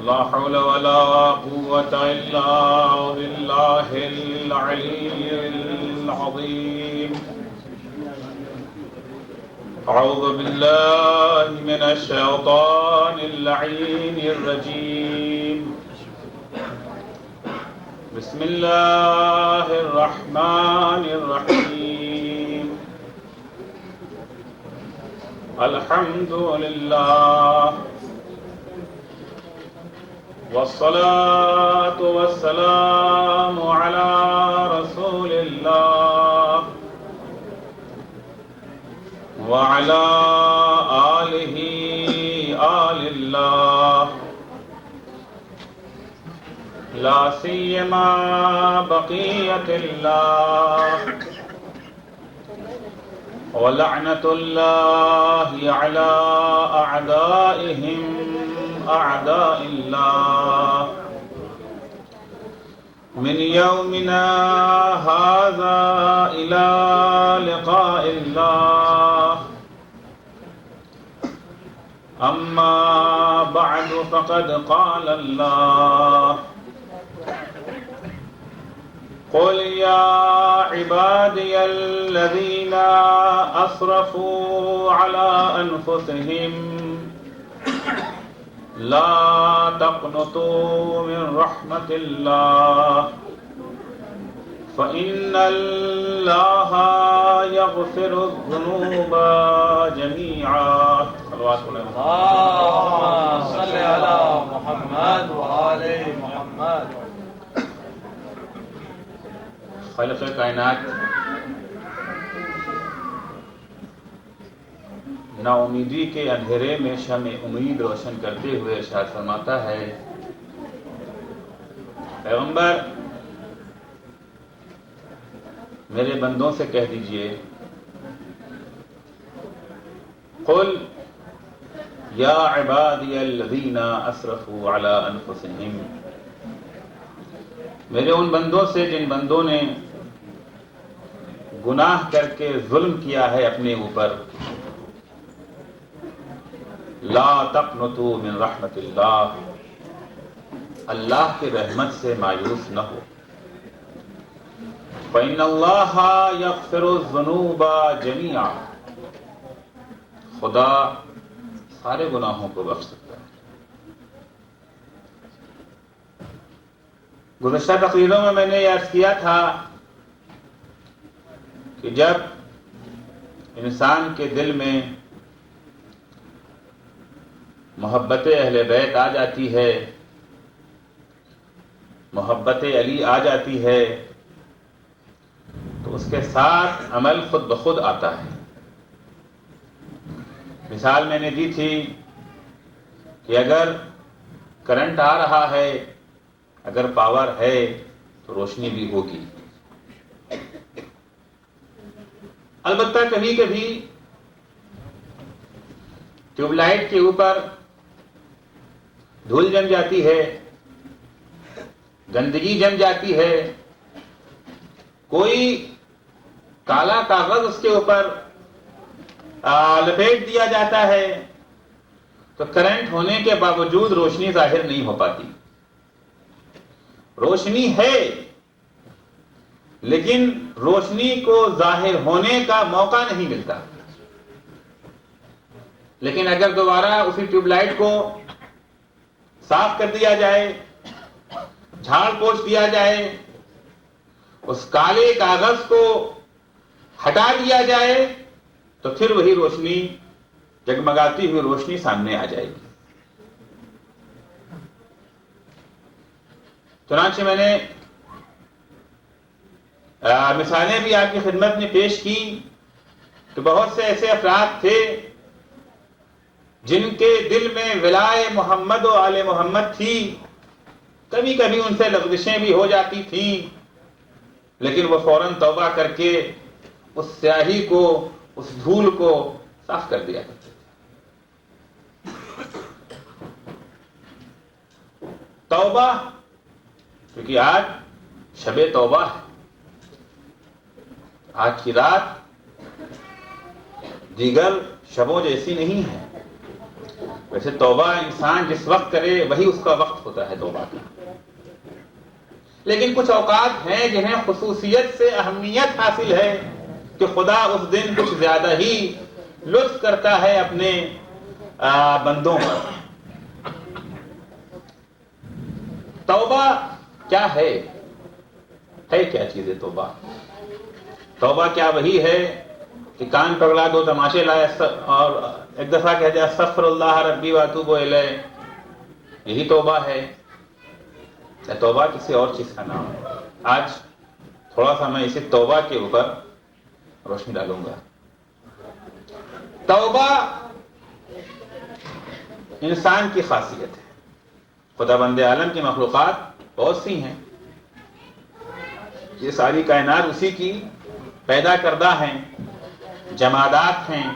لا حول ولا قوة إلا بالله العلي العظيم. أعوذ بالله من الشيطان اللعين الرجيم. بسم الله الرحمن الرحيم. الحمد لله والصلاة والسلام على رسول الله وعلى آله آل الله، لا سيما بقية الله ولعنة الله على أعدائهم أعداء الله من يومنا هذا إلى لقاء الله. أما بعد فقد قال الله: قل يا عبادي الذين أسرفوا على أنفسهم لا تقنطوا من رحمة الله فإن الله يغفر الذنوب جميعا. اللهم صل على محمد وآل محمد. خالق کائنات نا امیدی کے اندھیرے میں شمع امید روشن کرتے ہوئے ارشاد فرماتا ہے: پیغمبر میرے بندوں سے کہہ دیجئے، قل یا عبادی الذین اسرفوا علی انفسہم، میرے ان بندوں سے جن بندوں نے گناہ کر کے ظلم کیا ہے اپنے اوپر، لا تقنطوا من رحمت اللہ، اللہ کی رحمت سے مایوس نہ ہو، فإن اللہ یغفر الذنوب جميعا، خدا سارے گناہوں کو بخش سکتا ہے۔ گزشتہ تقریروں میں نے یہ عرض کیا تھا کہ جب انسان کے دل میں محبت اہل بیت آ جاتی ہے، محبت علی آ جاتی ہے، تو اس کے ساتھ عمل خود بخود آتا ہے۔ مثال میں نے دی تھی کہ اگر کرنٹ آ رہا ہے، اگر پاور ہے تو روشنی بھی ہوگی۔ البتہ کبھی کبھی ٹیوب لائٹ کے اوپر دھول جم جاتی ہے، گندگی جم جاتی ہے، کوئی کالا کاغذ اس کے اوپر لپیٹ دیا جاتا ہے، تو کرنٹ ہونے کے باوجود روشنی ظاہر نہیں ہو پاتی۔ روشنی ہے لیکن روشنی کو ظاہر ہونے کا موقع نہیں ملتا۔ لیکن اگر دوبارہ اسی ٹیوب لائٹ کو صاف کر دیا جائے، جھاڑ پوچھ دیا جائے، اس کالے کاغذ کو ہٹا دیا جائے، تو پھر وہی روشنی، جگمگاتی ہوئی روشنی سامنے آ جائے گی۔ چنانچہ میں نے مثالیں بھی آپ کی خدمت میں پیش کی کہ بہت سے ایسے افراد تھے جن کے دل میں ولائے محمد و آل محمد تھی، کبھی کبھی ان سے لغزشیں بھی ہو جاتی تھیں، لیکن وہ فوراً توبہ کر کے اس سیاہی کو، اس دھول کو صاف کر دیا۔ توبہ، کیونکہ آج شب توبہ ہے، آج کی رات دیگر شبوں جیسی نہیں ہے۔ ویسے توبہ انسان جس وقت کرے وہی اس کا وقت ہوتا ہے توبہ کا، لیکن کچھ اوقات ہیں جنہیں خصوصیت سے اہمیت حاصل ہے کہ خدا اس دن کچھ زیادہ ہی لطف کرتا ہے اپنے بندوں پر۔ توبہ کیا ہے کیا چیز ہے توبہ؟ توبہ کیا وہی ہے کہ کان پگلا دو تماشے لائے اور ایک دفعہ کہتے ہیں استغفر اللہ ربی واتوب الیہ، یہی توبہ ہے؟ یا توبہ کسی اور چیز کا نام ہے؟ آج تھوڑا سا میں اسی توبہ کے اوپر روشنی ڈالوں گا۔ توبہ انسان کی خاصیت ہے۔ خدا بند عالم کی مخلوقات بہت سی ہیں، یہ ساری کائنات اسی کی پیدا کردہ ہیں، جمادات ہیں،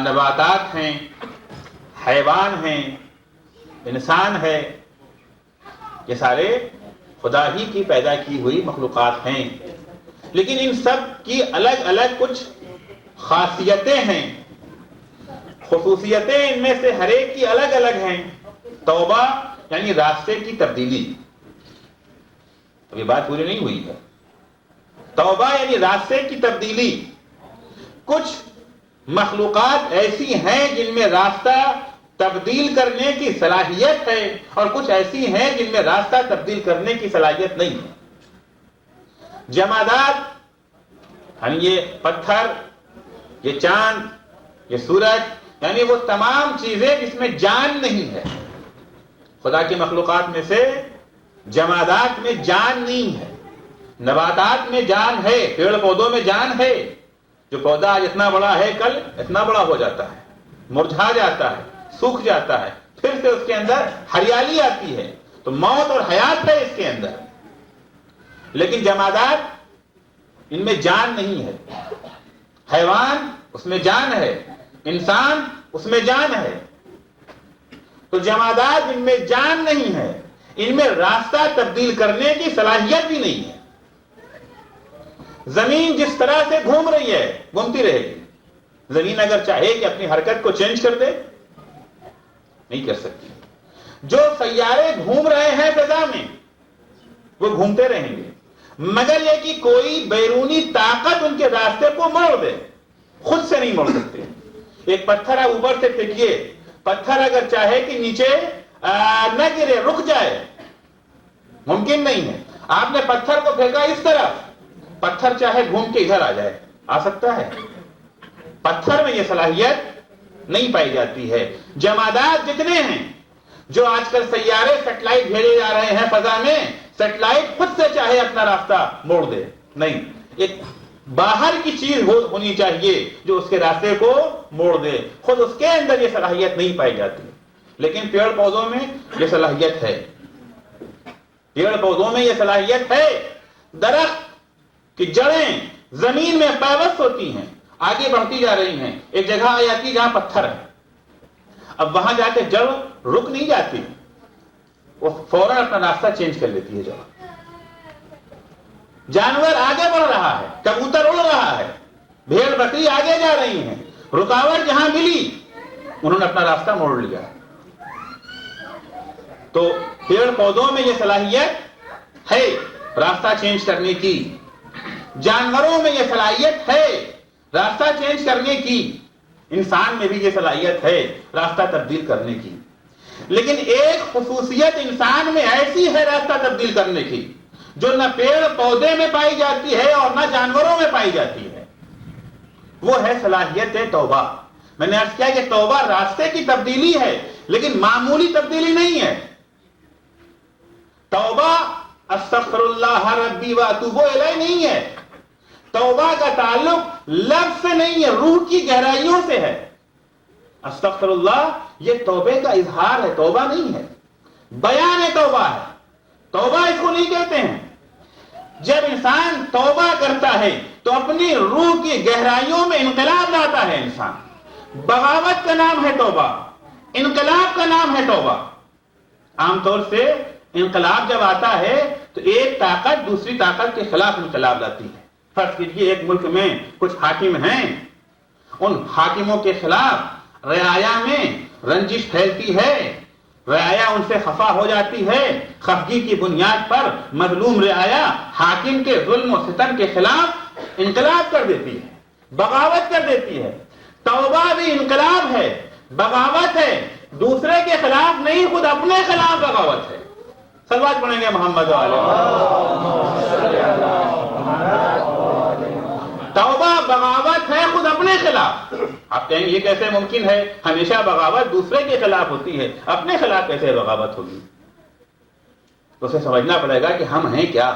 نباتات ہیں، حیوان ہیں، انسان ہے، یہ سارے خدا ہی کی پیدا کی ہوئی مخلوقات ہیں، لیکن ان سب کی الگ الگ کچھ خاصیتیں ہیں، خصوصیتیں ان میں سے ہر ایک کی الگ الگ ہیں۔ توبہ یعنی راستے کی تبدیلی، ابھی بات پوری نہیں ہوئی ہے۔ توبہ یعنی راستے کی تبدیلی۔ کچھ مخلوقات ایسی ہیں جن میں راستہ تبدیل کرنے کی صلاحیت ہے، اور کچھ ایسی ہیں جن میں راستہ تبدیل کرنے کی صلاحیت نہیں ہے۔ جمادات یعنی یہ پتھر، یہ چاند، یہ سورج، یعنی وہ تمام چیزیں جس میں جان نہیں ہے۔ خدا کی مخلوقات میں سے جمادات میں جان نہیں ہے، نباتات میں جان ہے، پیڑ پودوں میں جان ہے۔ جو پودا آج اتنا بڑا ہے کل اتنا بڑا ہو جاتا ہے، مرجھا جاتا ہے، سوکھ جاتا ہے، پھر سے اس کے اندر ہریالی آتی ہے، تو موت اور حیات ہے اس کے اندر۔ لیکن جمادات ان میں جان نہیں ہے، حیوان اس میں جان ہے، انسان اس میں جان ہے۔ تو جمادات ان میں جان نہیں ہے، ان میں راستہ تبدیل کرنے کی صلاحیت بھی نہیں ہے۔ زمین جس طرح سے گھوم رہی ہے گھومتی رہے گی۔ زمین اگر چاہے کہ اپنی حرکت کو چینج کر دے، نہیں کر سکتی۔ جو سیارے گھوم رہے ہیں فضا میں وہ گھومتے رہیں گے، مگر یہ کہ کوئی بیرونی طاقت ان کے راستے کو موڑ دے، خود سے نہیں موڑ سکتے۔ ایک پتھر آپ اوپر سے پھینکیے، پتھر اگر چاہے کہ نیچے نہ گرے، رک جائے، ممکن نہیں ہے۔ آپ نے پتھر کو پھینکا اس طرف، پتھر چاہے گھوم کے ادھر آ جائے، آ سکتا ہے؟ پتھر میں یہ صلاحیت نہیں پائی جاتی ہے۔ جمادات جتنے ہیں، جو آج کل سیارے سیٹلائٹ بھیجے جا رہے ہیں فضا میں، سیٹلائٹ خود سے چاہے اپنا راستہ موڑ دے، نہیں، ایک باہر کی چیز ہونی چاہیے جو اس کے راستے کو موڑ دے، خود اس کے اندر یہ صلاحیت نہیں پائی جاتی۔ لیکن پیڑ پودوں میں یہ صلاحیت ہے، پیڑ پودوں میں یہ صلاحیت ہے۔ درخت کی جڑیں زمین میں پیوست ہوتی ہیں، آگے بڑھتی جا رہی ہیں، ایک جگہ آ جاتی جہاں پتھر ہے، اب وہاں جا کے جڑ رک نہیں جاتی، وہ فوراً اپنا راستہ چینج کر لیتی ہے جڑ۔ جانور آگے بڑھ رہا ہے، کبوتر اڑ رہا ہے، بھیڑ بکری آگے جا رہی ہیں، رکاوٹ جہاں ملی انہوں نے اپنا راستہ موڑ لیا۔ تو پیڑ پودوں میں یہ صلاحیت ہے راستہ چینج کرنے کی، جانوروں میں یہ صلاحیت ہے راستہ چینج کرنے کی، انسان میں بھی یہ صلاحیت ہے راستہ تبدیل کرنے کی۔ لیکن ایک خصوصیت انسان میں ایسی ہے راستہ تبدیل کرنے کی جو نہ پیڑ پودے میں پائی جاتی ہے اور نہ جانوروں میں پائی جاتی ہے، وہ ہے صلاحیت توبہ۔ میں نے عرض کیا کہ توبہ راستے کی تبدیلی ہے، لیکن معمولی تبدیلی نہیں ہے۔ توبہ استغفر اللہ ربی واتوب الیہ نہیں ہے، توبہ کا تعلق لفظ سے نہیں ہے، روح کی گہرائیوں سے ہے۔ استغفر اللہ یہ توبے کا اظہار ہے، توبہ نہیں ہے، بیان توبہ ہے، توبہ اس کو نہیں کہتے ہیں۔ جب انسان توبہ کرتا ہے تو اپنی روح کی گہرائیوں میں انقلاب لاتا ہے انسان۔ بغاوت کا نام ہے توبہ، انقلاب کا نام ہے توبہ۔ عام طور سے انقلاب جب آتا ہے تو ایک طاقت دوسری طاقت کے خلاف انقلاب لاتی ہے۔ فرض کیجیے ایک ملک میں کچھ حاکم ہیں، ان حاکموں کے خلاف رعایا میں رنجش پھیلتی ہے، رعایا ان سے خفا ہو جاتی ہے، خفگی کی بنیاد پر مظلوم رعایا حاکم کے ظلم و ستم کے خلاف انقلاب کر دیتی ہے، بغاوت کر دیتی ہے۔ توبہ بھی انقلاب ہے، بغاوت ہے، دوسرے کے خلاف نہیں، خود اپنے خلاف بغاوت ہے۔ صلوات پڑھیں گے محمد علیہ۔ توبہ بغاوت ہے خود اپنے خلاف۔ آپ کہیں گے یہ کیسے ممکن ہے؟ ہمیشہ بغاوت دوسرے کے خلاف ہوتی ہے، اپنے خلاف کیسے بغاوت ہوگی؟ تو اسے سمجھنا پڑے گا کہ ہم ہیں کیا،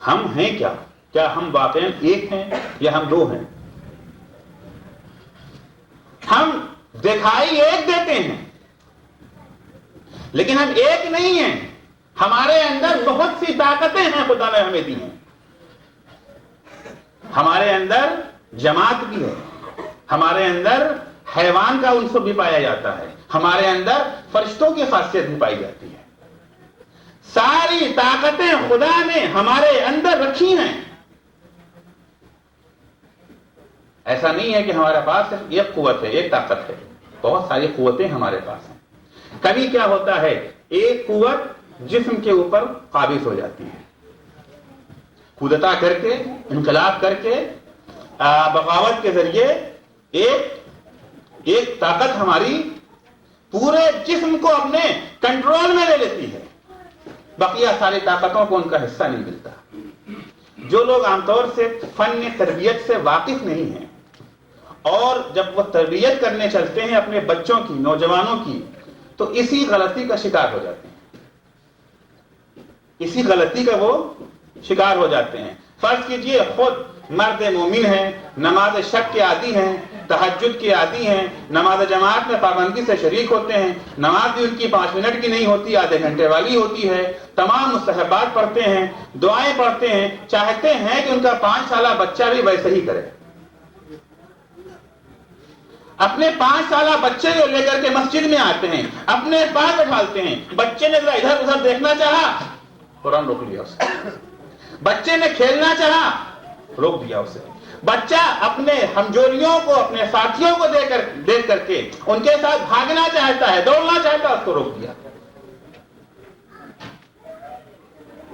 ہم ہیں کیا؟ کیا ہم واقعی ایک ہیں یا ہم دو ہیں؟ ہم دکھائی ایک دیتے ہیں لیکن ہم ایک نہیں ہیں، ہمارے اندر بہت سی طاقتیں ہیں خدا نے ہمیں دی ہیں۔ ہمارے اندر جماعت بھی ہے، ہمارے اندر حیوان کا عنصر بھی پایا جاتا ہے، ہمارے اندر فرشتوں کی خاصیت بھی پائی جاتی ہے۔ ساری طاقتیں خدا نے ہمارے اندر رکھی ہیں۔ ایسا نہیں ہے کہ ہمارے پاس صرف ایک قوت ہے، ایک طاقت ہے، بہت ساری قوتیں ہمارے پاس ہیں۔ کبھی کیا ہوتا ہے، ایک قوت جسم کے اوپر قابض ہو جاتی ہے، کودتا کر کے، انقلاب کر کے، بغاوت کے ذریعے ایک طاقت ہماری پورے جسم کو اپنے کنٹرول میں لے لیتی ہے، بقیہ ساری طاقتوں کو ان کا حصہ نہیں ملتا۔ جو لوگ عام طور سے فن تربیت سے واقف نہیں ہیں اور جب وہ تربیت کرنے چلتے ہیں اپنے بچوں کی، نوجوانوں کی، تو اسی غلطی کا شکار ہو جاتے ہیں، اسی غلطی کا وہ شکار ہو جاتے ہیں۔ فرض کیجئے خود مرد مومن ہیں، نماز شب کے عادی ہیں، تہجد کے عادی ہیں، نماز جماعت میں پابندی سے شریک ہوتے ہیں، نماز بھی ان کی 5 منٹ کی نہیں ہوتی، آدھے گھنٹے والی ہوتی ہے، تمام مستحبات پڑھتے ہیں، دعائیں پڑھتے ہیں، چاہتے ہیں کہ ان کا 5 سالہ بچہ بھی ویسے ہی کرے۔ اپنے 5 سالہ بچے کو لے کر کے مسجد میں آتے ہیں، اپنے پاس اٹھالتے ہیں، بچے نے ذرا ادھر ادھر دیکھنا چاہا، فوراً روک لیا اسے۔ بچے نے کھیلنا چاہا، روک دیا اسے۔ بچہ اپنے ہمجولیوں کو، اپنے ساتھیوں کو دیکھ کر کے ان کے ساتھ بھاگنا چاہتا ہے، دوڑنا چاہتا ہے، اس کو روک دیا۔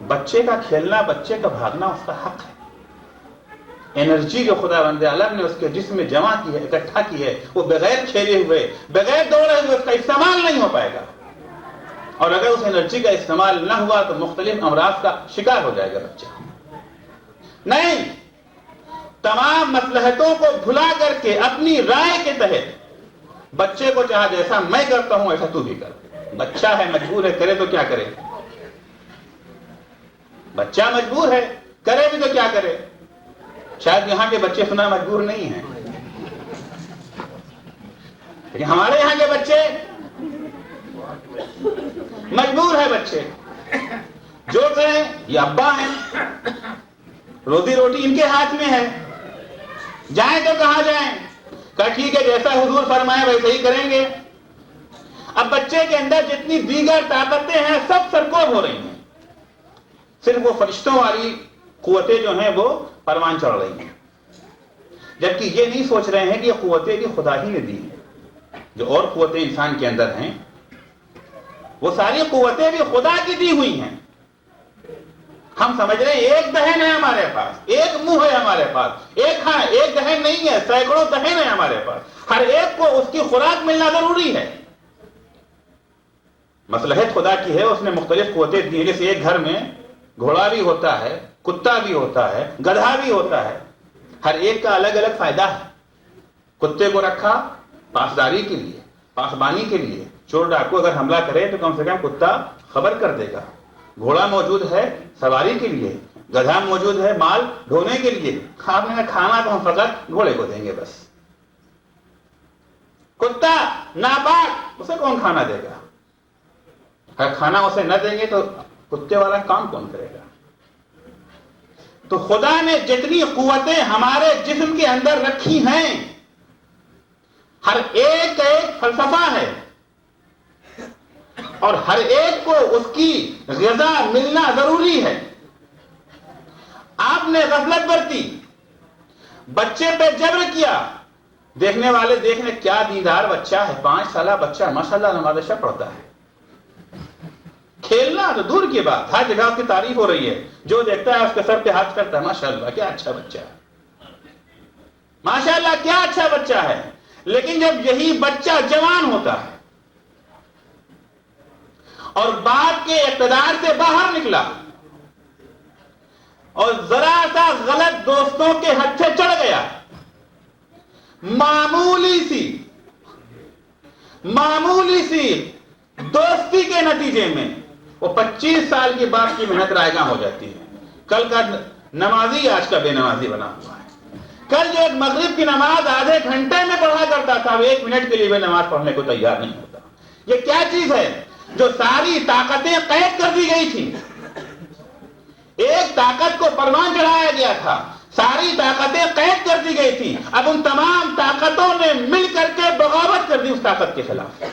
بچے کا کھیلنا، بچے کا بھاگنا اس کا حق ہے۔ انرجی جو خدا بند عالم نے اس کے جسم میں جمع کی ہے، اکٹھا کی ہے، وہ بغیر کھیلے ہوئے، بغیر دوڑے ہوئے اس کا استعمال نہیں ہو پائے گا، اور اگر اس انرجی کا استعمال نہ ہوا تو مختلف امراض کا شکار ہو جائے گا بچہ۔ نہیں، تمام مصلحتوں کو بھلا کر کے اپنی رائے کے تحت بچے کو چاہا جیسا میں کرتا ہوں ایسا تو بھی کر۔ بچہ ہے، مجبور ہے، کرے تو کیا کرے؟ بچہ مجبور ہے، کرے بھی تو کیا کرے؟ شاید یہاں کے بچے سنا مجبور نہیں ہیں، لیکن ہمارے یہاں کے بچے مجبور ہے۔ بچے جو کہیں یہ ابا ہیں، روزی روٹی ان کے ہاتھ میں ہے، جائیں تو کہاں جائیں؟ کہا ٹھیک ہے، جیسا حضور فرمائے ویسے ہی کریں گے۔ اب بچے کے اندر جتنی دیگر طاقتیں ہیں سب سرکوب ہو رہی ہیں، صرف وہ فرشتوں والی قوتیں جو ہیں وہ پروان چڑھ رہی ہیں، جبکہ یہ نہیں سوچ رہے ہیں کہ یہ قوتیں بھی خدا ہی نے دی ہیں۔ جو اور قوتیں انسان کے اندر ہیں وہ ساری قوتیں بھی خدا کی دی ہوئی ہیں۔ ہم سمجھ رہے ہیں ایک دہن ہے ہمارے پاس، ایک منہ ہے ہمارے پاس، ایک دہن نہیں ہے، سینکڑوں دہن ہے ہمارے پاس، ہر ایک کو اس کی خوراک ملنا ضروری ہے۔ مصلحت خدا کی ہے، اس نے مختلف قوتیں دی ہیں، جیسے ایک گھر میں گھوڑا بھی ہوتا ہے، کتا بھی ہوتا ہے، گدھا بھی ہوتا ہے، ہر ایک کا الگ الگ فائدہ ہے۔ کتے کو رکھا پاسداری کے لیے، پاسبانی کے لیے، چور ڈاکو اگر حملہ کرے تو کم سے کم کتا خبر کر دے گا۔ گھوڑا موجود ہے سواری کے لیے، گدھا موجود ہے مال ڈھونے کے لیے۔ آپ نے کھانا تو ہم فقط گھوڑے کو دیں گے بس۔ کتا ناپاک، اسے کون کھانا دے گا؟ اگر کھانا اسے نہ دیں گے تو کتے والا کام کون کرے گا؟ تو خدا نے جتنی قوتیں ہمارے جسم کے اندر رکھی ہیں، ہر ایک کا ایک فلسفہ ہے، اور ہر ایک کو اس کی غذا ملنا ضروری ہے۔ آپ نے غفلت برتی، بچے پہ جبر کیا، دیکھنے والے دیکھنے کیا دیندار بچہ ہے، 5 سالہ بچہ ہے، ماشاءاللہ نماز عشاء پڑھتا ہے. کھیلنا تو دور کی بات، ہر جگہ اس کی تعریف ہو رہی ہے، جو دیکھتا ہے اس کے سر پہ ہاتھ کرتا ہے، ماشاءاللہ کیا اچھا بچہ ہے، ماشاءاللہ کیا اچھا بچہ ہے. لیکن جب یہی بچہ جوان ہوتا ہے اور باپ کے اقتدار سے باہر نکلا اور ذرا سا غلط دوستوں کے ہتھے چڑھ گیا، معمولی سی دوستی کے نتیجے میں وہ 25 سال کی باپ کی محنت رائگاں ہو جاتی ہے. کل کا نمازی آج کا بے نمازی بنا ہوا ہے. کل جو ایک مغرب کی نماز آدھے گھنٹے میں پڑھا کرتا تھا، وہ 1 منٹ کے لیے بھی نماز پڑھنے کو تیار نہیں ہوتا. یہ کیا چیز ہے جو ساری طاقتیں قید کر دی گئی تھی؟ ایک طاقت کو پروان چڑھایا گیا تھا، ساری طاقتیں قید کر دی گئی تھی. اب ان تمام طاقتوں نے مل کر کے بغاوت کر دی اس طاقت کے خلاف.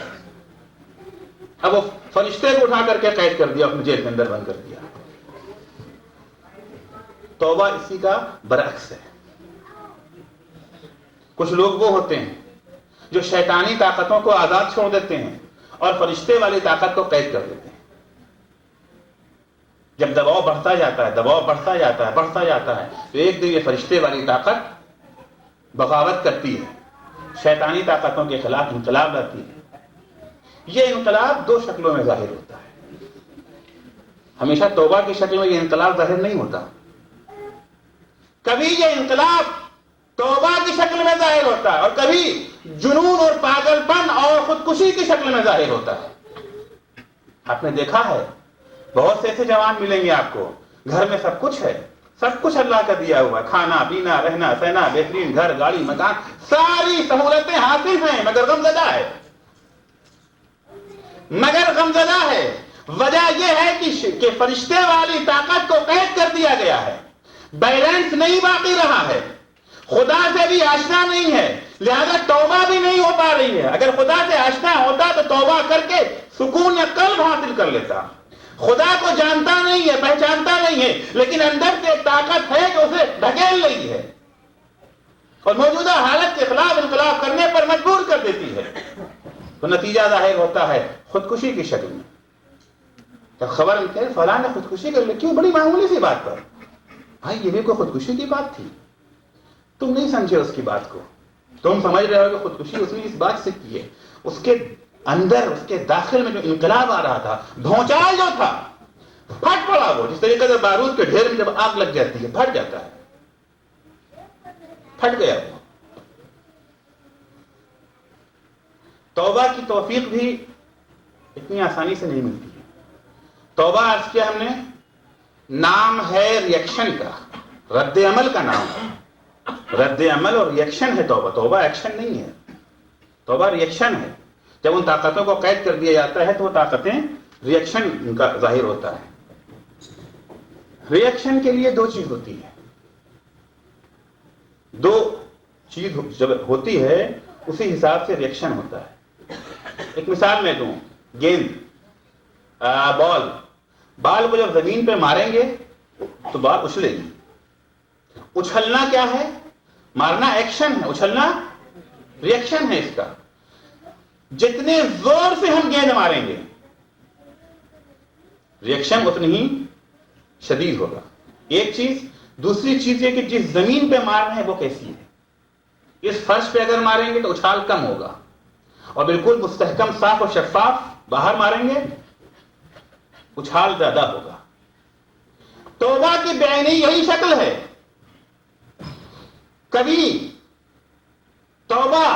اب وہ فرشتے کو اٹھا کر کے قید کر دیا، اپنے جیل کے اندر بند کر دیا. توبہ اسی کا برعکس ہے. کچھ لوگ وہ ہوتے ہیں جو شیطانی طاقتوں کو آزاد چھوڑ دیتے ہیں اور فرشتے والی طاقت کو قید کر دیتے ہیں. جب دباؤ بڑھتا جاتا ہے تو ایک دن یہ فرشتے والی طاقت بغاوت کرتی ہے، شیطانی طاقتوں کے خلاف انقلاب لاتی ہے. یہ انقلاب 2 شکلوں میں ظاہر ہوتا ہے. ہمیشہ توبہ کی شکل میں یہ انقلاب ظاہر نہیں ہوتا. کبھی یہ انقلاب توبہ کی شکل میں ظاہر ہوتا ہے اور کبھی جنون اور پاگل پن اور خودکشی کی شکل میں ظاہر ہوتا ہے. آپ نے دیکھا ہے بہت سے ایسے جوان ملیں گے آپ کو، گھر میں سب کچھ ہے، سب کچھ اللہ کا دیا ہوا ہے، کھانا پینا رہنا سہنا، بہترین گھر گاڑی مکان، ساری سہولتیں حاصل ہیں، مگر غمزدہ ہے. وجہ یہ ہے کہ فرشتے والی طاقت کو قید کر دیا گیا ہے، بیلنس نہیں باقی رہا ہے، خدا سے بھی آشنا نہیں ہے، لہذا توبہ بھی نہیں ہو پا رہی ہے. اگر خدا سے آشنا ہوتا تو توبہ کر کے سکون یا قلب حاصل کر لیتا. خدا کو جانتا نہیں ہے، پہچانتا نہیں ہے، لیکن اندر سے ایک طاقت ہے جو اسے دھکیل رہی ہے اور موجودہ حالت کے خلاف انقلاب کرنے پر مجبور کر دیتی ہے. تو نتیجہ ظاہر ہوتا ہے خودکشی کی شکل میں. جب خبر ملتی ہے فلاں نے خودکشی کر لی، کیوں؟ بڑی معمولی سی بات پر. بھائی یہ بھی کوئی خودکشی کی بات تھی؟ تم نہیں سمجھے اس کی بات کو. تم سمجھ رہے ہو کہ خودکشی اس نے اس بات سے کی ہے، اس کے اندر اس کے داخل میں جو انقلاب آ رہا تھا، بھونچال جو تھا، پھٹ پڑا. وہ جس طریقے سے بارود کے ڈھیر میں جب آگ لگ جاتی ہے پھٹ جاتا ہے، پھٹ گیا. وہ توبہ کی توفیق بھی اتنی آسانی سے نہیں ملتی ہے. توبہ عرض کیا ہم نے، نام ہے ریئیکشن کا، رد عمل کا نام ہے. رد عمل اور ریئیکشن ہے توبہ. توبہ ایکشن نہیں ہے، توبہ ریئیکشن ہے. جب ان طاقتوں کو قید کر دیا جاتا ہے تو وہ طاقتیں ریئیکشن کا ظاہر ہوتا ہے. ریئیکشن کے لیے 2 چیز ہوتی ہے. 2 چیز جب ہوتی ہے اسی حساب سے ریئیکشن ہوتا ہے. ایک مثال میں دوں، گیند، بال کو جب زمین پہ ماریں گے تو بال اچھلے گی. اچھلنا کیا ہے؟ مارنا ایکشن ہے، اچھلنا ریئیکشن ہے. اس کا جتنے زور سے ہم گیند ماریں گے ریئیکشن اتنی ہی شدید ہوگا. ایک چیز. دوسری چیز یہ کہ جس زمین پہ مارنا ہے وہ کیسی ہے. اس فرش پہ اگر ماریں گے تو اچھال کم ہوگا، اور بالکل مستحکم صاف اور شفاف باہر ماریں گے اچھال زیادہ ہوگا. توبہ کی بعینی یہی شکل ہے. کبھی توبہ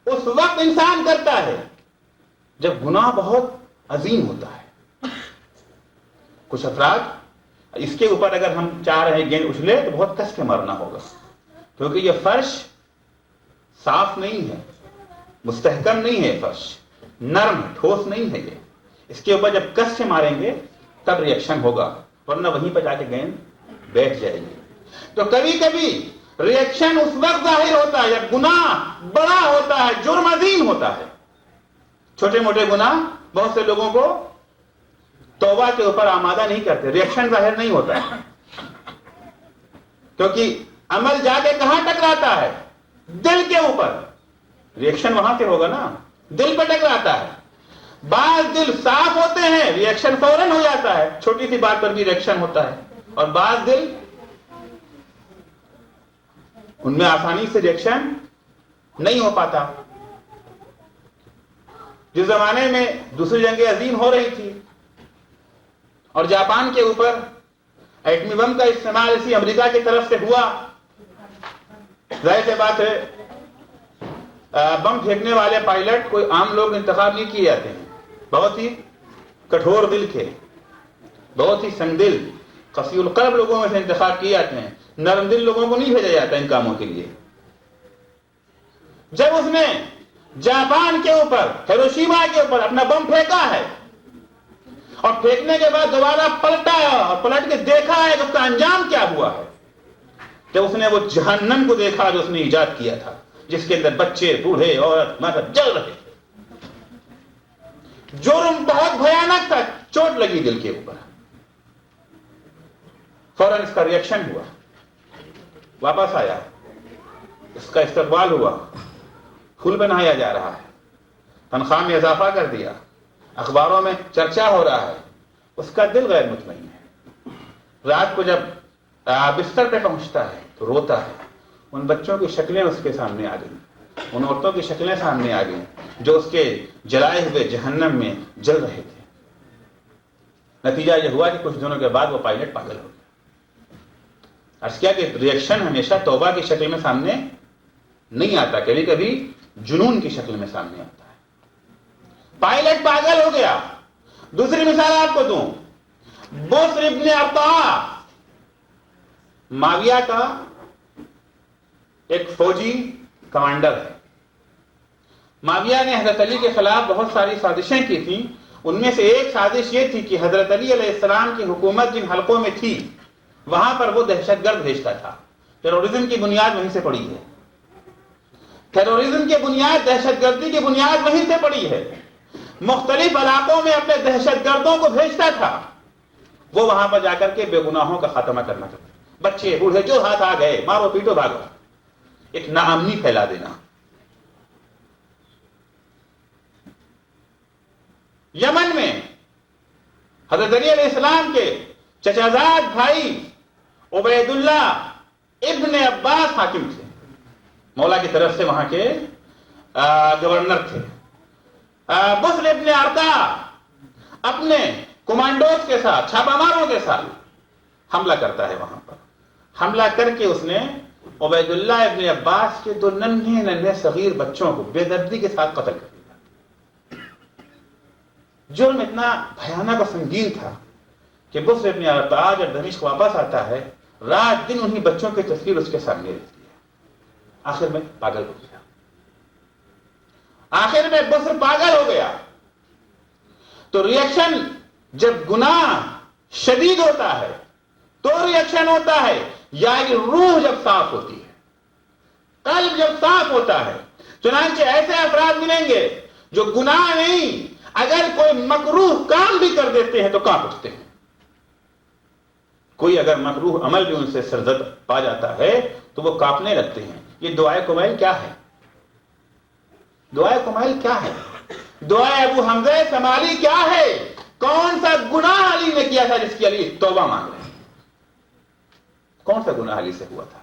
اس وقت انسان کرتا ہے جب گناہ بہت عظیم ہوتا ہے. کچھ افراد اس کے اوپر اگر ہم چاہ رہے ہیں گیند اچھلے تو بہت کس کے مارنا ہوگا، کیونکہ یہ فرش صاف نہیں ہے، مستحکم نہیں ہے، فرش نرم ٹھوس نہیں ہے. یہ اس کے اوپر جب کس سے ماریں گے تب ریئیکشن ہوگا، ورنہ وہیں پہ جا کے گیند بیٹھ جائے گی. تو کبھی کبھی ریئیکشن اس وقت ظاہر ہوتا ہے جب گناہ بڑا ہوتا ہے، جرم عظیم ہوتا ہے. چھوٹے موٹے گناہ بہت سے لوگوں کو توبہ کے اوپر آمادہ نہیں کرتے، ریئیکشن ظاہر نہیں ہوتا ہے، کیونکہ عمل جا کے کہاں ٹکراتا ہے؟ دل کے اوپر ریئیکشن وہاں سے ہوگا نا، دل پہ ٹکراتا ہے. بعض دل صاف ہوتے ہیں، ریئیکشن فوراً ہو جاتا ہے، چھوٹی سی بات پر بھی ریئیکشن ہوتا ہے. اور بعض دل ان میں آسانی سے ریئیکشن نہیں ہو پاتا. جس زمانے میں دوسری جنگ عظیم ہو رہی تھی اور جاپان کے اوپر ایٹمی بم کا استعمال اسی امریکہ کی طرف سے ہوا، ظاہر سی بات ہے بم پھینکنے والے پائلٹ کوئی عام لوگ انتخاب نہیں کیے جاتے ہیں، بہت ہی کٹھور دل کے، بہت ہی سنگ دل، قسی القلب لوگوں میں سے انتخاب کیے جاتے ہیں. نرم دل لوگوں کو نہیں بھیجا جاتا ان کاموں کے لیے. جب اس نے جاپان کے اوپر، ہیروشیما کے اوپر اپنا بم پھینکا ہے اور پھینکنے کے بعد دوبارہ پلٹا اور پلٹ کے دیکھا ہے کہ اس کا انجام کیا ہوا ہے، جب اس نے وہ جہنم کو دیکھا جو اس نے ایجاد کیا تھا، جس کے اندر بچے، بوڑھے، عورت، مرد جل رہے تھے. جرم بہت بھیانک تھا، چوٹ لگی دل کے اوپر، فوراً اس کا ریئیکشن ہوا، واپس آیا، اس کا استقبال ہوا، پھول بنایا جا رہا ہے، تنخواہ میں اضافہ کر دیا، اخباروں میں چرچا ہو رہا ہے. اس کا دل غیر مطمئن ہے. رات کو جب بستر پہ پہنچتا ہے تو روتا ہے. ان بچوں کی شکلیں اس کے سامنے آ گئیں، ان عورتوں کی شکلیں سامنے آ گئیں جو اس کے جلائے ہوئے جہنم میں جل رہے تھے. نتیجہ یہ ہوا کہ کچھ دنوں کے بعد وہ پائلٹ پاگل ہو گیا. عرض کیا کہ ریئیکشن ہمیشہ توبہ کی شکل میں سامنے نہیں آتا، کبھی کبھی جنون کی شکل میں سامنے آتا ہے. پائلٹ پاگل ہو گیا. دوسری مثال آپ کو دوں، بصر ابن عطا، معاویہ کا ایک فوجی کمانڈر ہے. معاویہ نے حضرت علی کے خلاف بہت ساری سازشیں کی تھیں. ان میں سے ایک سازش یہ تھی کہ حضرت علی علیہ السلام کی حکومت جن حلقوں میں تھی وہاں پر وہ دہشت گرد بھیجتا تھا. ٹیرورزم کی بنیاد وہیں سے پڑی ہے. ٹیرورزم کی بنیاد، دہشت گردی کی بنیاد وہیں سے پڑی ہے. مختلف علاقوں میں اپنے دہشت گردوں کو بھیجتا تھا. وہ وہاں پر جا کر کے بے گناہوں کا خاتمہ کرنا چاہتا. بچے بوڑھے جو ہاتھ آ گئے مارو پیٹو بھاگو، ایک ناامنی پھیلا دینا. یمن میں حضرت علی علیہ السلام کے چچازاد بھائی عبید اللہ ابن عباس حاکم تھے، مولا کی طرف سے وہاں کے گورنر تھے. بصر ابن عطا اپنے کمانڈوز کے ساتھ، چھاپا ماروں کے ساتھ حملہ کرتا ہے. وہاں پر حملہ کر کے اس نے عبید اللہ ابن عباس کے دو ننھے صغیر بچوں کو بے دردی کے ساتھ قتل کر دیا. جرم اتنا بھیانک و سنگین تھا کہ بصر ابن عطا جب دمشق واپس آتا ہے، رات دن انہی بچوں کی تصویر اس کے سامنے رہتی ہے. آخر میں پاگل ہو گیا. آخر میں بصر پاگل ہو گیا. تو ریئیکشن جب گناہ شدید ہوتا ہے تو ریئیکشن ہوتا ہے، یا روح جب صاف ہوتی ہے، قلب جب صاف ہوتا ہے. چنانچہ ایسے افراد ملیں گے جو گناہ نہیں، اگر کوئی مکروہ کام بھی کر دیتے ہیں تو کانپ اٹھتے ہیں. کوئی اگر مکروہ عمل بھی ان سے سرزد پا جاتا ہے تو وہ کانپنے لگتے ہیں. یہ دعائے کمیل کیا ہے؟ دعائے کمیل کیا ہے؟ دعائے ابو حمزہ سمالی کیا ہے؟ کون سا گناہ علی نے کیا تھا جس کی علی توبہ مانگ رہے ہیں؟ کون سا گناہ علی سے ہوا تھا؟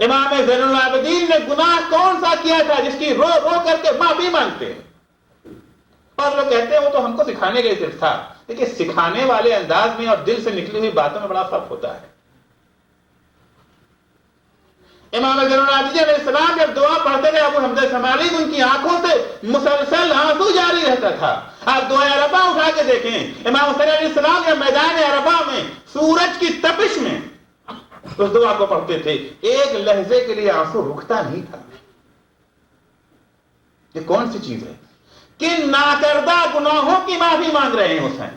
امام زین العابدین نے گناہ کون سا کیا تھا جس کی رو رو کر کے معافی مانگتے ہیں؟ اور لوگ کہتے ہیں وہ تو ہم کو سکھانے کے لیے صرف تھا. لیکن سکھانے والے انداز میں اور دل سے نکلی ہوئی باتوں میں بڑا فرق ہوتا ہے. امام زین العابدین علیہ السلام جب دعا پڑھتے تھے ابو حمزہ سمالی ان کی آنکھوں سے مسلسل آنسو جاری رہتا تھا. آپ دعائے عرفہ اٹھا کے دیکھیں، امام حسین علیہ السلام جب میدان عرفہ میں سورج کی تپش میں اس دعا کو پڑھتے تھے، ایک لہجے کے لیے آنسو رکتا نہیں تھا. یہ کون سی چیز ہے؟ کن ناکردہ گناہوں کی معافی مانگ رہے ہیں حسین.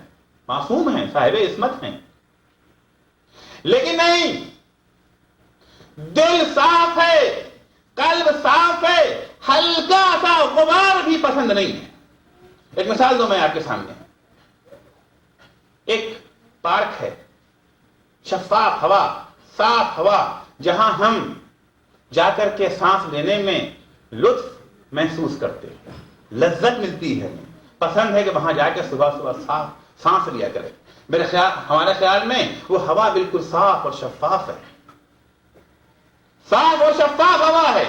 معصوم ہیں، صاحب عصمت ہیں، لیکن نہیں، دل صاف ہے، قلب صاف ہے، ہلکا سا غبار بھی پسند نہیں ہے. ایک مثال دو میں آپ کے سامنے. ایک پارک ہے، شفاف ہوا، صاف ہوا، جہاں ہم جا کر کے سانس لینے میں لطف محسوس کرتے ہیں، لذت ملتی ہے، پسند ہے کہ وہاں جا کے صبح صبح سانس لیا کرے. ہمارے خیال میں وہ ہوا بالکل صاف اور شفاف ہے، صاف اور شفاف ہوا ہے.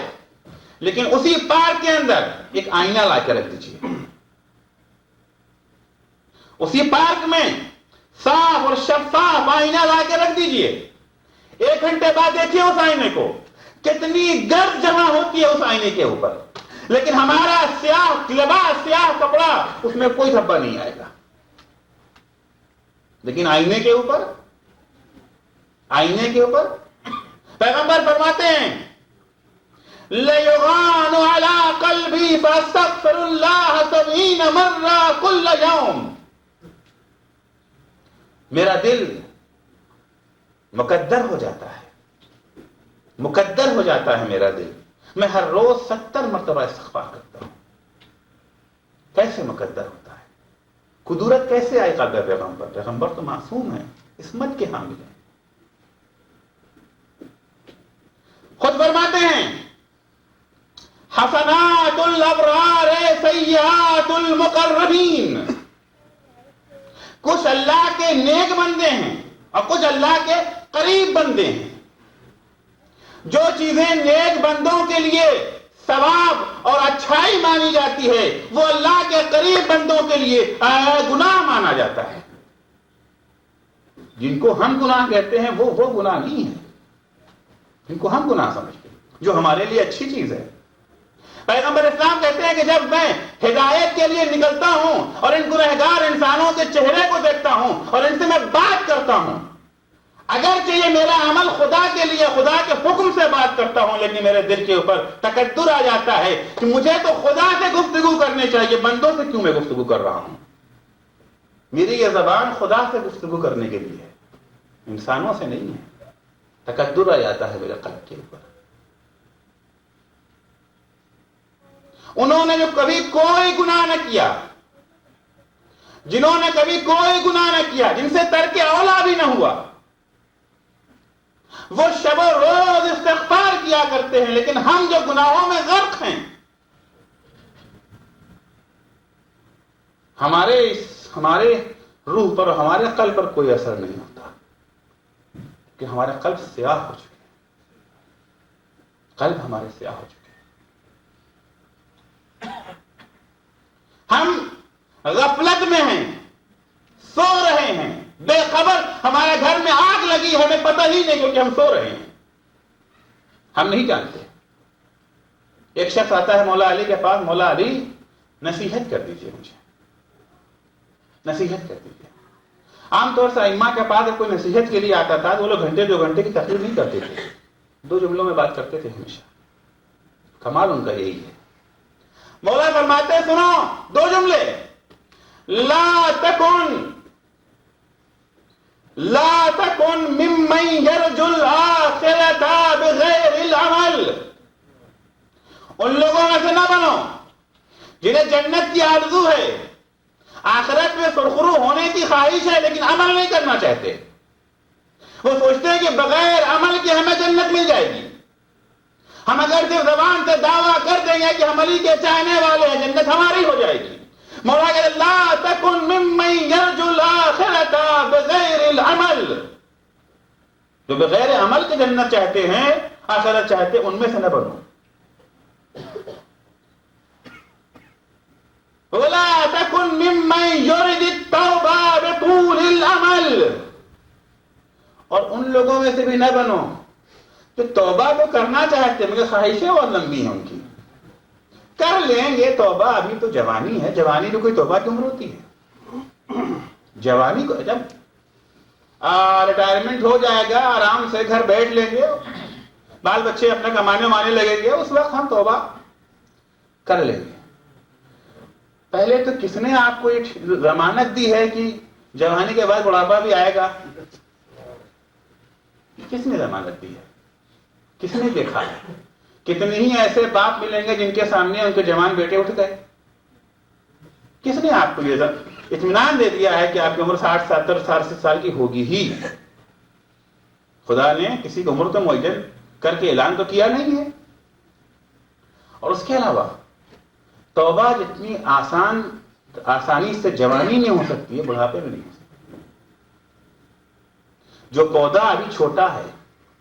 لیکن اسی پارک کے اندر ایک آئینہ لا کے رکھ دیجیے، اسی پارک میں صاف اور شفاف آئینہ لا کے رکھ دیجیے. 1 گھنٹے بعد دیکھیے اس آئینے کو، کتنی گرد جمع ہوتی ہے اس آئینے کے اوپر. لیکن ہمارا سیاہ لباس، سیاہ کپڑا، اس میں کوئی دھبا نہیں آئے گا. لیکن آئینے کے اوپر پیغمبر فرماتے ہیں لَيُغَانُ عَلَىٰ قَلْبِي فَأَسْتَغْفِرُ اللَّهَ 70 مرة كل يوم. میرا دل مقدر ہو جاتا ہے میرا دل. میں ہر روز 70 مرتبہ استغفار کرتا ہوں. کیسے مقدر ہوتا ہے؟ قدرت کیسے آئی قلب پیغمبر؟ پیغمبر تو معصوم ہے، عصمت کے حامل ہیں. خود فرماتے ہیں حسنات الابرار سیئات المقربین. کچھ اللہ کے نیک بندے ہیں اور کچھ اللہ کے قریب بندے ہیں. جو چیزیں نیک بندوں کے لیے ثواب اور اچھائی مانی جاتی ہے وہ اللہ کے قریب بندوں کے لیے گناہ مانا جاتا ہے. جن کو ہم گناہ کہتے ہیں وہ گناہ نہیں ہے، جن کو ہم گناہ سمجھتے ہیں، جو ہمارے لیے اچھی چیز ہے. پیغمبر اسلام کہتے ہیں کہ جب میں ہدایت کے لیے نکلتا ہوں اور ان گنہگار انسانوں کے چہرے کو دیکھتا ہوں اور ان سے میں بات کرتا ہوں، اگرچہ یہ میرا عمل خدا کے لیے، خدا کے حکم سے بات کرتا ہوں، لیکن میرے دل کے اوپر تکدر آ جاتا ہے کہ مجھے تو خدا سے گفتگو کرنی چاہیے، بندوں سے کیوں میں گفتگو کر رہا ہوں؟ میری یہ زبان خدا سے گفتگو کرنے کے لیے ہے، انسانوں سے نہیں ہے. تکدر آ جاتا ہے میرے قلب کے اوپر. انہوں نے جو کبھی کوئی گناہ نہ کیا، جنہوں نے کبھی کوئی گناہ نہ کیا، جن سے ترک اولا بھی نہ ہوا، وہ شب و روز استغفار کیا کرتے ہیں. لیکن ہم جو گناہوں میں غرق ہیں، ہمارے روح پر، ہمارے قلب پر کوئی اثر نہیں ہوتا کہ ہمارے قلب سیاہ ہو چکے ہیں. قلب ہمارے سیاہ ہو چکے ہیں. ہم غفلت میں ہیں، سو رہے ہیں بے خبر. ہمارے گھر میں آگ لگی ہے، ہمیں پتہ ہی نہیں کیونکہ ہم سو رہے ہیں، ہم نہیں جانتے. ایک شخص آتا ہے مولا علی کے پاس، مولا علی نصیحت کر دیجئے، مجھے نصیحت کر دیجئے. عام طور سے ائمہ کے پاس کوئی نصیحت کے لیے آتا تھا تو وہ لوگ گھنٹے 2 گھنٹے کی تقریر نہیں کرتے تھے، 2 جملوں میں بات کرتے تھے ہمیشہ. کمال ان کا یہی ہے. مولا فرماتے ہیں سنو 2 جملے، لا تکن ممن یرجو الآخرۃ بغیر العمل. ان لوگوں میں سے نہ بنو جنہیں جنت کی آرزو ہے، آخرت میں سرخرو ہونے کی خواہش ہے، لیکن عمل نہیں کرنا چاہتے. وہ سوچتے ہیں کہ بغیر عمل کے ہمیں جنت مل جائے گی. ہم اگر صرف زبان سے دعویٰ کر دیں گے کہ ہم علی کے چاہنے والے ہیں، جنت ہماری ہو جائے گی. مولا کہتے لا تکن ممن یرجو الآخرۃ بغیر العمل. جو بغیر عمل کے جنت چاہتے ہیں، آخرت چاہتے ہیں، ان میں سے نہ بنو. ولا تکن ممن یرید التوبہ بطول العمل. اور ان لوگوں میں سے بھی نہ بنو تو توبہ تو کرنا چاہتے ہیں مگر خواہشیں اور لمبی ہیں ان کی. کر لیں گے توبہ، ابھی تو جوانی ہے، جوانی میں کوئی توبہ کی عمر ہوتی ہے؟ جوانی کو جب ریٹائرمنٹ ہو جائے گا، آرام سے گھر بیٹھ لیں گے، بال بچے اپنا کمانے وانے لگیں گے، اس وقت ہم توبہ کر لیں گے. پہلے تو کس نے آپ کو یہ ضمانت دی ہے کہ جوانی کے بعد بڑھاپا بھی آئے گا؟ کس نے ضمانت دی ہے؟ کس نے دیکھا ہے؟ کتنے ہی ایسے باپ ملیں گے جن کے سامنے ان کے جوان بیٹے اٹھ گئے. کس نے آپ کو یہ اطمینان دے دیا ہے کہ آپ کی عمر 60 70 سال کی ہوگی ہی؟ خدا نے کسی کی عمر تو معین کر کے اعلان تو کیا نہیں ہے. اور اس کے علاوہ توبہ جتنی آسانی سے جوانی میں ہو سکتی ہے بڑھاپے میں نہیں ہو سکتی. جو پودا ابھی چھوٹا ہے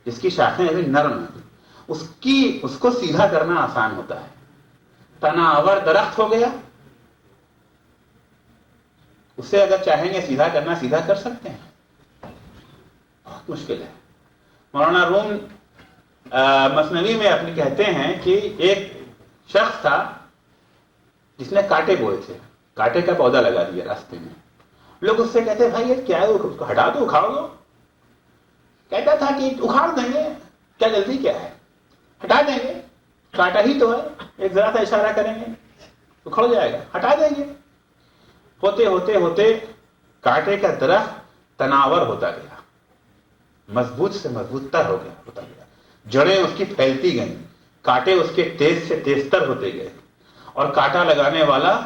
جس کی شاخیں ابھی نرم ہیں اس کو سیدھا کرنا آسان ہوتا ہے. تناور درخت ہو گیا اسے اگر چاہیں گے سیدھا کرنا سیدھا کر سکتے ہیں, بہت مشکل ہے. مولانا روم مثنوی میں اپنی کہتے ہیں کہ ایک شخص تھا جس نے کانٹے بوئے تھے, کانٹے کا پودا لگا دیا راستے میں. لوگ اس سے کہتے ہیں بھائی یہ کیا ہے, اس کو ہٹا دو, اکھاڑ دو. کہتا تھا کہ اکھاڑ دیں گے, کیا جلدی کیا ہے, ہٹا دیں گے, کانٹا ہی تو ہے, ایک ذرا سا اشارہ کریں گے اکھڑ جائے گا, ہٹا دیں گے. ہوتے ہوتے ہوتے کانٹے کا درخت تناور ہوتا گیا, مضبوط سے مضبوط تر ہوتا گیا. جڑیں اس کی پھیلتی گئیں, کانٹے اس کے تیز سے تیز تر ہوتے گئے, اور کانٹا لگانے والا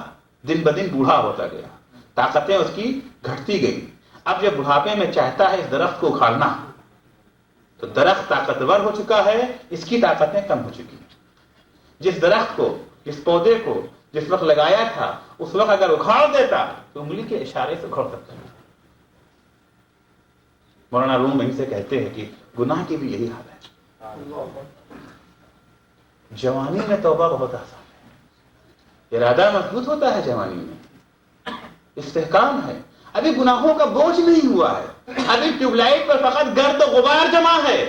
دن بدن بوڑھا ہوتا گیا, طاقتیں اس کی گھٹتی گئیں. اب جب بڑھاپے میں چاہتا ہے اس درخت کو اکھاڑنا تو درخت طاقتور ہو چکا ہے, اس کی طاقتیں کم ہو چکی ہیں. جس درخت کو, جس پودے کو جس وقت لگایا تھا اس وقت اگر اکھاڑ دیتا تو انگلی کے اشارے سے اکھڑ سکتا ہے. مولانا روم وہیں سے کہتے ہیں کہ گناہ کی بھی یہی حال ہے. جوانی میں توبہ بہت آسان ہے, ارادہ مضبوط ہوتا ہے جوانی میں, استحکام ہے, ابھی گناہوں کا بوجھ نہیں ہوا ہے, ابھی ٹیوب لائٹ پر فقط گرد و غبار جمع ہے,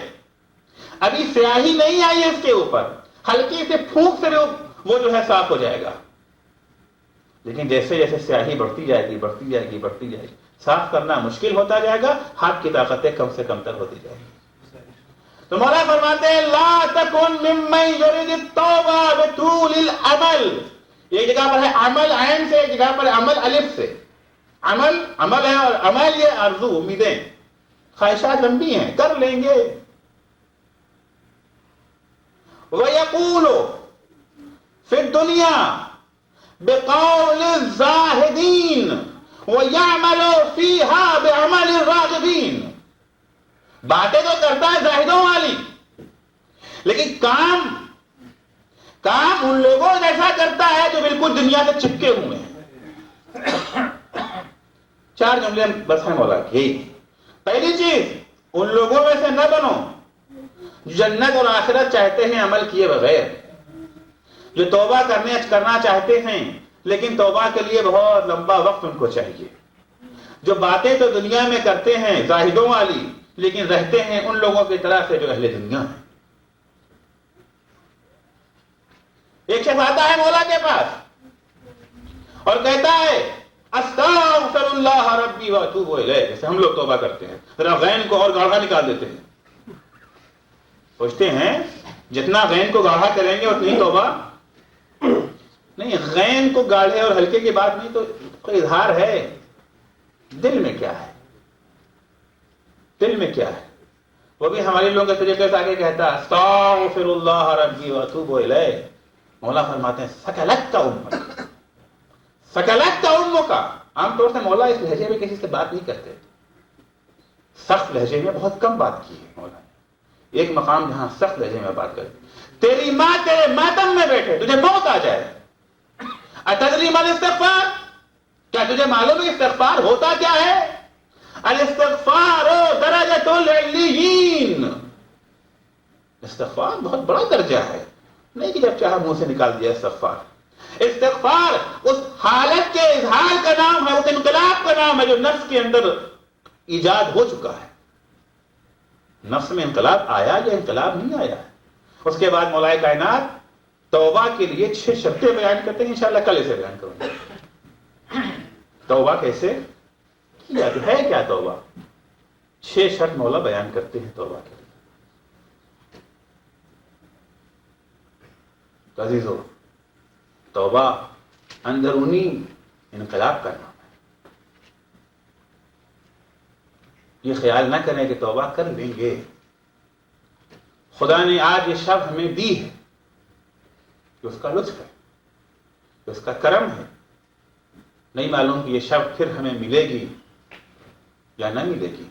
ابھی سیاہی نہیں آئی ہے اس کے اوپر, ہلکی سے پھونک سے وہ جو ہے صاف ہو جائے گا. لیکن جیسے جیسے سیاہی بڑھتی جائے گی صاف کرنا مشکل ہوتا جائے گا, ہاتھ کی طاقتیں کم سے کم تر ہوتی جائیں گی. تو مولا فرماتے ہیں لا تکن ممن یرید التوبہ بطول العمل. ایک جگہ پر ہے عمل عین سے, ایک جگہ پر عمل الف سے. عمل ہے, اور عمل یہ آرزو, امیدیں, خواہشات لمبی ہیں, کر لیں گے. وَيَقُولُ فِي الدُّنْيَا بِقَوْلِ الزَّاهِدِينَ وَيَعْمَلُ فِيهَا بِعَمَلِ الرَّاغِبِينَ. باتیں تو کرتا ہے زاہدوں والی, لیکن کام ان لوگوں جیسا کرتا ہے جو بالکل دنیا سے چپکے ہوئے ہیں. 4 جملے بس ہیں مولا کی. پہلی چیز, ان لوگوں میں سے نہ بنو جو جنت اور آخرت چاہتے ہیں عمل کیے بغیر, جو توبہ کرنا چاہتے ہیں لیکن توبہ کے لیے بہت لمبا وقت ان کو چاہیے, جو باتیں تو دنیا میں کرتے ہیں زاہدوں والی لیکن رہتے ہیں ان لوگوں کی طرح سے جو اہل دنیا ہیں. ایک شخص آتا ہے مولا کے پاس اور کہتا ہے استغفر اللہ ربی واتوب الیہ, جیسے ہم لوگ توبہ کرتے ہیں, ذرا غین کو اور گاڑھا نکال دیتے ہیں, سوچتے ہیں جتنا غین کو گاڑھا کریں گے اتنی توبہ نہیں. غین کو گاڑھے اور ہلکے کی بات نہیں, تو کوئی اظہار ہے دل میں کیا ہے, دل میں کیا ہے. وہ بھی ہمارے لوگوں کے طریقے سے آگے کہتا ہے استغفر اللہ ربی واتوب الیہ. مولا فرماتے ہیں سکلت کا امک, سکلت کا امک. عام طور سے مولا اس لہجے میں کسی سے بات نہیں کرتے, سخت لہجے میں بہت کم بات کی ہے مولا نے. ایک مقام جہاں سخت لہجے میں بات کرتے, تیری ماں تیرے ماتم میں بیٹھے, تجھے موت آ جائے. اتدری ما الاستغفار, کیا تجھے معلوم ہے استغفار ہوتا کیا ہے؟ الاستغفار درجۃ العلیین. استغفار بہت بڑا درجہ ہے, نہیں کہ جب چاہا منہ سے نکال دیا استغفار. استغفار اس حالت کے اظہار کا نام ہے, اس انقلاب کا نام ہے جو نفس کے اندر ایجاد ہو چکا ہے. نفس میں انقلاب آیا یا انقلاب نہیں آیا ہے. اس کے بعد مولا کائنات توبہ کے لیے 6 شرطیں بیان کرتے ہیں, انشاءاللہ کل اسے بیان کروں گا. توبہ کیسے کیا, ہے کیا توبہ, 6 شرط مولا بیان کرتے ہیں توبہ کے لیے. تو عزیزو, توبہ اندرونی انقلاب کا نام ہے. یہ خیال نہ کریں کہ توبہ کر لیں گے. خدا نے آج یہ شب ہمیں دی ہے کہ اس کا لطف ہے, کہ اس کا کرم ہے. نہیں معلوم کہ یہ شب پھر ہمیں ملے گی یا نہ ملے گی.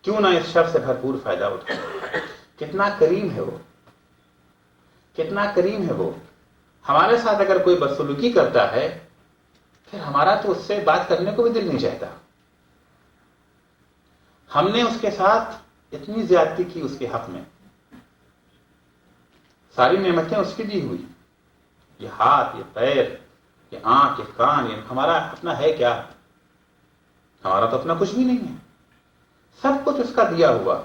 کیوں نہ اس شب سے بھرپور فائدہ اٹھائیں, کتنا کریم ہے وہ، کتنا کریم ہے وہ. ہمارے ساتھ اگر کوئی بدسلوکی کرتا ہے پھر ہمارا تو اس سے بات کرنے کو بھی دل نہیں چاہتا. ہم نے اس کے ساتھ اتنی زیادتی کی اس کے حق میں، ساری نعمتیں اس کی دی ہوئی، یہ ہاتھ، یہ پیر، یہ آنکھ، یہ کان، یہ ہمارا اپنا ہے کیا؟ ہمارا تو اپنا کچھ بھی نہیں ہے، سب کچھ اس کا دیا ہوا،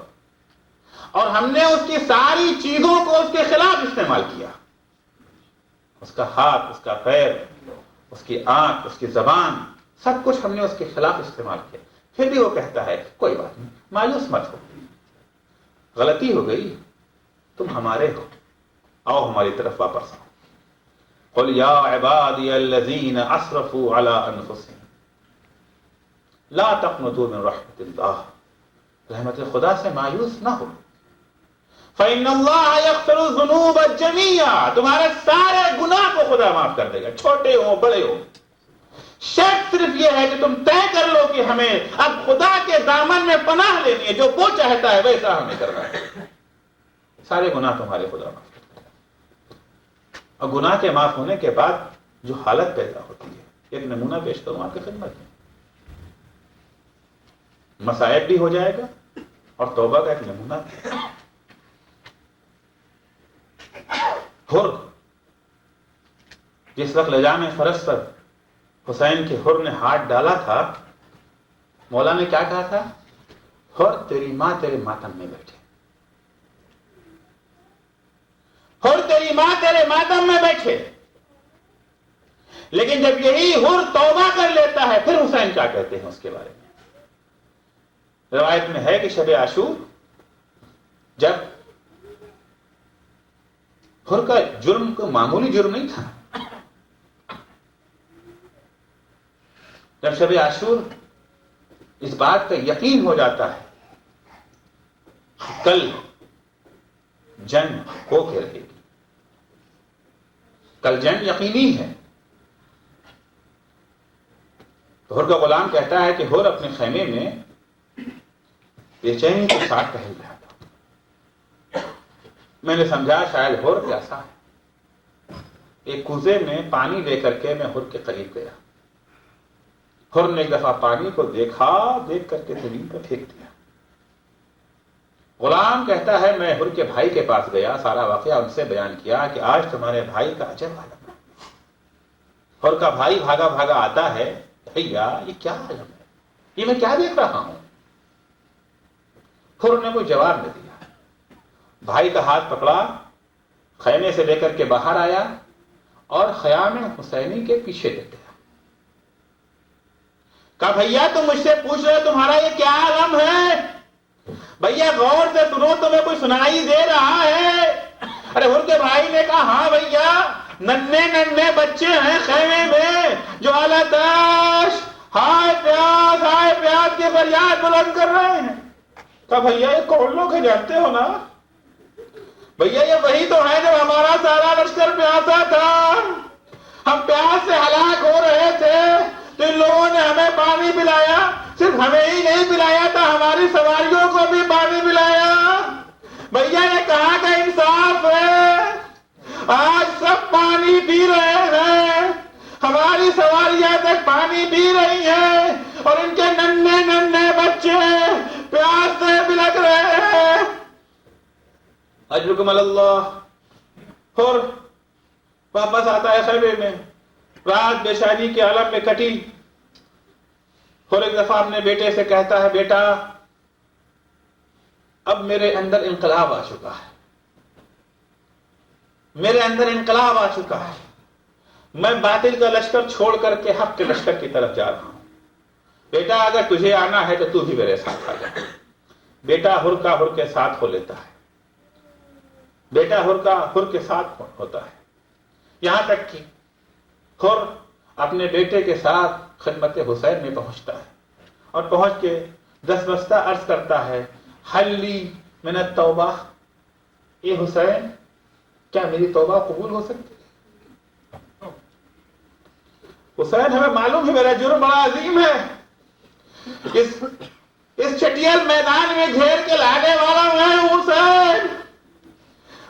اور ہم نے اس کی ساری چیزوں کو اس کے خلاف استعمال کیا. اس کا ہاتھ، اس کا پیر، اس کی آنکھ، اس کی زبان، سب کچھ ہم نے اس کے خلاف استعمال کیا. پھر بھی وہ کہتا ہے کوئی بات نہیں، مایوس مت ہو، غلطی ہو گئی، تم ہمارے ہو، آؤ ہماری طرف واپس آؤ. قل یا عبادی الذین اسرفوا علی انفسہم لا تقنطوا من رحمت اللہ، رحمت خدا سے مایوس نہ ہو. فإن اللہ یغفر الذنوب جميعا، تمہارے سارے گناہ کو خدا معاف کر دے گا، چھوٹے ہو بڑے ہو. شرط صرف یہ ہے کہ تم طے کر لو کہ ہمیں اب خدا کے دامن میں پناہ لینی ہے، جو وہ چاہتا ہے ویسا ہمیں کرنا ہے. سارے گناہ تمہارے خدا معاف کر دے گا. اور گناہ کے معاف ہونے کے بعد جو حالت پیدا ہوتی ہے، ایک نمونہ پیش کروں آپ کی خدمت میں. مصائب بھی ہو جائے گا اور توبہ کا ایک نمونہ بھی. حر، جس وقت لجام فرس پر حسین کے حر نے ہاتھ ڈالا تھا، مولا نے کیا کہا تھا؟ حر تیری ماں تیرے ماتم میں بیٹھے، حر تیری ماں تیرے ماتم میں بیٹھے. لیکن جب یہی حر توبہ کر لیتا ہے پھر حسین کیا کہتے ہیں اس کے بارے میں؟ روایت میں ہے کہ شب عاشور جب حر کا جرم کوئی معمولی جرم نہیں تھا، جب شب عاشور اس بات کا یقین ہو جاتا ہے کل جنگ ہو کے رہے گی، کل جنگ یقینی ہے، تو حر کا غلام کہتا ہے کہ حر اپنے خیمے میں بے چینی کے ساتھ ٹہل رہا تھا. میں نے سمجھا شاید حر پیاسا ہے، ایک کوزے میں پانی لے کر کے میں حر کے قریب گیا. حر نے ایک دفعہ پانی کو دیکھا، دیکھ کر کے زمین پر پھینک دیا. غلام کہتا ہے میں حر کے بھائی کے پاس گیا، سارا واقعہ ان سے بیان کیا کہ آج تمہارے بھائی کا اجر عالم ہے. حر کا بھائی بھاگا بھاگا آتا ہے، بھیا یہ کیا عالم ہے، یہ میں کیا دیکھ رہا ہوں؟ حر نے کوئی جواب نہ دیا. بھائی کا ہاتھ پکڑا، خیمے سے لے کر کے باہر آیا اور خیام حسینی کے پیچھے لے گیا. کہا بھیا تم مجھ سے پوچھ رہے تمہارا یہ کیا عالم ہے؟ بھیا غور سے سنو، تمہیں کوئی سنائی دے رہا ہے؟ ارے حر کے بھائی نے کہا ہاں بھیا، ننھے ننھے بچے ہیں خیمے میں جو اعلیٰ تاش ہائے پیاس کے فریاد بلند کر رہے ہیں. کہا بھیا یہ کون لوگ ہیں جانتے ہو نا؟ بھیا یہ وہی تو ہے جب ہمارا سارا لشکر پیاسا تھا، ہم پیاس سے ہلاک ہو رہے تھے تو ان لوگوں نے ہمیں پانی پلایا، صرف ہمیں ہی نہیں پلایا تھا ہماری سواریوں کو بھی پانی پلایا. بھیا یہ کہاں کا انصاف ہے؟ آج سب پانی پی رہے ہیں، ہماری سواریاں تک پانی پی رہی ہیں اور ان کے ننھے ننھے بچے پیاس سے بلک رہے ہیں. اجرکم اللہ. اور واپس آتا ہے خیمے میں، رات بے شادی کے عالم میں کٹی. اور ایک دفعہ اپنے بیٹے سے کہتا ہے بیٹا اب میرے اندر انقلاب آ چکا ہے، میرے اندر انقلاب آ چکا ہے، میں باطل کا لشکر چھوڑ کر کے حق کے لشکر کی طرف جا رہا ہوں. بیٹا اگر تجھے آنا ہے تو تو بھی میرے ساتھ آ جا. بیٹا حر کا حر کے ساتھ ہو لیتا ہے، بیٹا حر کا حر کے ساتھ ہوتا ہے، یہاں تک کہ حر اپنے بیٹے کے ساتھ خدمت حسین میں پہنچتا ہے اور پہنچ کے دستبستہ عرض کرتا ہے حلی من التوبہ، اے حسین کیا میری توبہ قبول ہو سکتی ہے؟ حسین ہمیں معلوم ہے میرا جرم بڑا عظیم ہے، اس چٹیل میدان میں گھیر کے لانے والا میں حسین،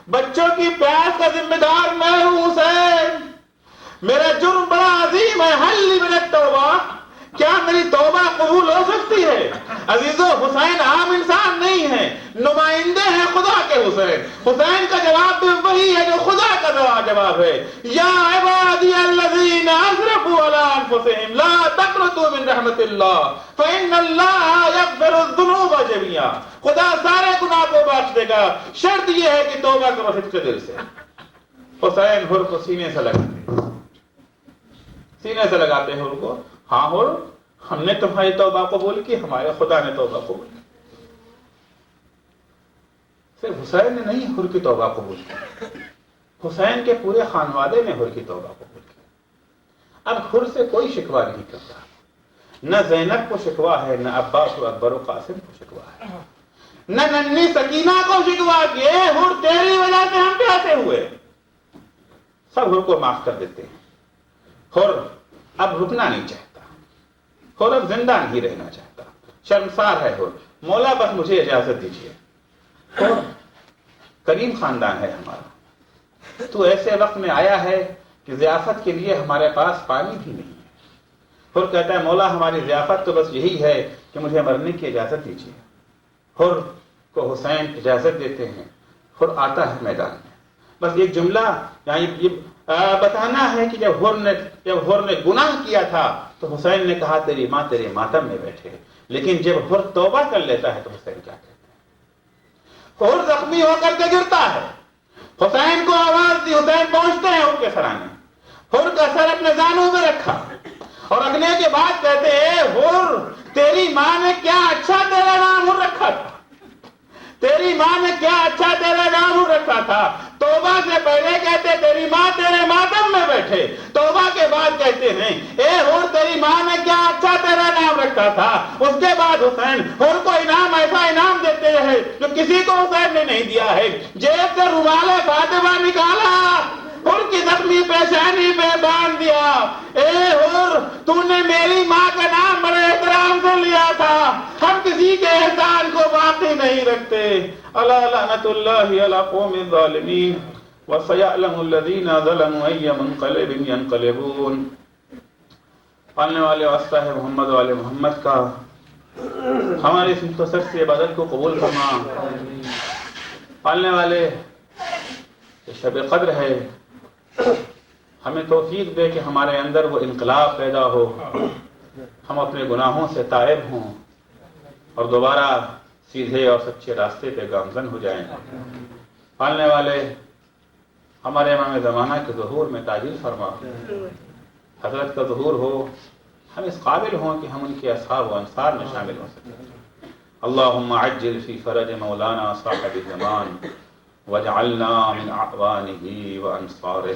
بچوں کی پیاس کا ذمہ دار میں ہوں حسین، میرا جرم بڑا عظیم ہے، حل لی من التوبہ، کیا میری توبہ قبول ہو سکتی ہے؟ عزیزو، حسین عام انسان نہیں ہے، نمائندے ہیں خدا کے حسین۔ حسین کا جواب بھی وہی ہے جو خدا کا جواب ہے، یا عبادی الذین اسرفوا علی انفسہم لا تقنطوا من رحمت اللہ فإن اللہ یغفر الذنوب جميعا۔ خدا سارے گناہ کو بخش دے گا، شرط یہ ہے کہ توبہ کرو سچے دل سے۔ حسین حر کو سینے سے لگاتے حر کو، ہاں حر، ہم نے تمہاری توبہ قبول کی، ہمارے خدا نے توبہ قبول کی۔ صرف حسین نے نہیں حر کی توبہ قبول کی، حسین کے پورے خانوادے نے حر کی توبہ قبول کی۔ اب حر سے کوئی شکوہ نہیں کرتا، نہ زینب کو شکوہ ہے، نہ عباس و اکبر و قاسم کو شکوہ ہے، نہ ننھی سکینہ کو شکوہ کہ حر تیری وجہ سے ہم پیاسے ہوئے۔ سب حر کو معاف کر دیتے ہیں۔ حر اب رکنا نہیں چاہتا، حر اب زندہ نہیں رہنا چاہتا، شرمسار ہے حر، مولا بس مجھے اجازت دیجیے۔ حر کریم خاندان ہے ہمارا، تو ایسے وقت میں آیا ہے کہ ضیافت کے لیے ہمارے پاس پانی بھی نہیں ہے۔ حر کہتا ہے مولا ہماری ضیافت تو بس یہی ہے کہ مجھے مرنے کی اجازت دیجیے۔ حر کو حسین اجازت دیتے ہیں، حر آتا ہے میدان میں۔ بس ایک جملہ یعنی یہ بتانا ہے کہ جب حر نے گناہ کیا تھا تو حسین نے کہا تیری ماں تیرے ماتم میں بیٹھے، لیکن جب حر توبہ کر لیتا ہے تو حسین کیا کہتے ہیں؟ حر زخمی ہو کر کے گرتا ہے، حسین کو آواز دی، حسین پہنچتے ہیں حر کے سرانے، حر کا سر اپنے زانوں میں رکھا اور رکھنے کے بعد کہتے ہیں حر تیری ماں نے کیا اچھا تیرا نام حر رکھا تھا، تیری ماں نے کیا اچھا تیرا نام رکھا تھا۔ توبہ سے پہلے کہتے تیری ماں تیرے ماتم میں بیٹھے، توبہ کے بعد کہتے ہیں اے حر تیری ماں نے کیا اچھا تیرا نام رکھا تھا۔ اس کے بعد حسین حر کو انعام ایسا انعام دیتے ہیں جو کسی کو حسین نے نہیں دیا ہے، جیب سے رومال فاطمہ نکالا، حر کی زخمی پیشانی پہ باندھ دیا، اے حر تو نے میری ماں کا نام بڑے احترام سے لیا تھا، ہم کسی کے احسان کو باقی نہیں رکھتے۔ الا لعنت اللہ علی قوم الظالمین وسیعلم الذین ظلموا ای منقلب ینقلبون۔ پالنے والے واسطہ ہے محمد والے محمد کا، ہماری اس مختصر سی عبادت کو قبول فرما۔ پالنے والے شب قدر ہے، ہمیں توفیق دے کہ ہمارے اندر وہ انقلاب پیدا ہو، ہم اپنے گناہوں سے تائب ہوں اور دوبارہ سیدھے اور سچے راستے پہ گامزن ہو جائیں۔ پالنے والے ہمارے امام زمانہ کے ظہور میں تعجیل فرما، حضرت کا ظہور ہو، ہم اس قابل ہوں کہ ہم ان کے اصحاب و انصار میں شامل ہو سکیں۔ اللہم عجل فی فرج مولانا صاحب الزمان واجعلنا من اعوانہ وانصارہ۔